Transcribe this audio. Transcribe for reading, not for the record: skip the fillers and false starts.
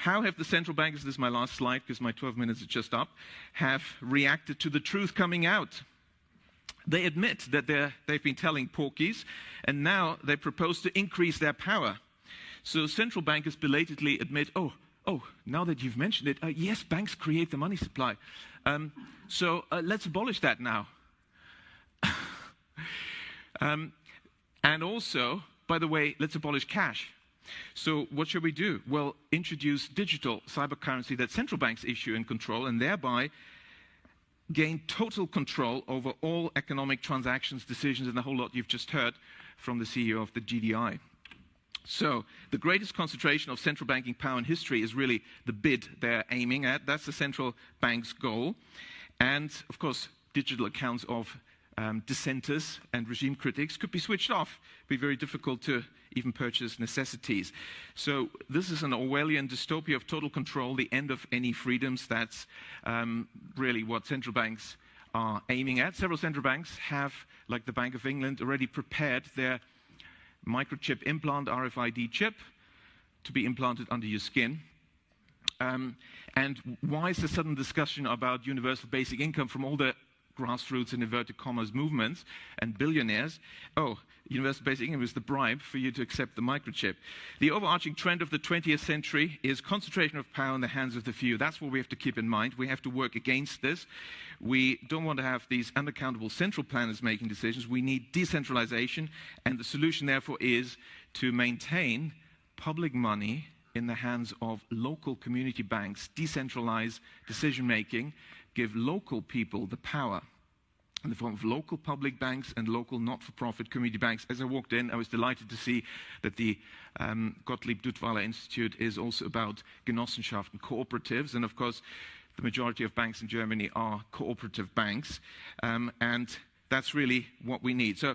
how have the central bankers, this is my last slide because my 12 minutes are just up, have reacted to the truth coming out? They admit that they've been telling porkies, and now they propose to increase their power. So central bankers belatedly admit, oh, now that you've mentioned it, yes, banks create the money supply. So let's abolish that now. And also, by the way, let's abolish cash. So what should we do? Well, introduce digital cyber currency that central banks issue and control, and thereby gain total control over all economic transactions, decisions, and the whole lot you've just heard from the CEO of the GDI. So the greatest concentration of central banking power in history is really the bid they're aiming at. That's the central bank's goal. And, of course, digital accounts of dissenters and regime critics could be switched off. It would be very difficult to even purchase necessities. So this is an Orwellian dystopia of total control, the end of any freedoms. That's really what central banks are aiming at. Several central banks have, like the Bank of England, already prepared their microchip implant, RFID chip, to be implanted under your skin. And why is there sudden discussion about universal basic income from all the grassroots and inverted commas movements and billionaires? Oh, universal basic income is the bribe for you to accept the microchip. The overarching trend of the 20th century is concentration of power in the hands of the few. That's what we have to keep in mind. We have to work against this. We don't want to have these unaccountable central planners making decisions. We need decentralization, and the solution, therefore, is to maintain public money in the hands of local community banks, decentralize decision-making, give local people the power in the form of local public banks and local not-for-profit community banks. As I walked in, I was delighted to see that the Gottlieb Duttweiler Institute is also about Genossenschaften and cooperatives. And of course, the majority of banks in Germany are cooperative banks. And that's really what we need. So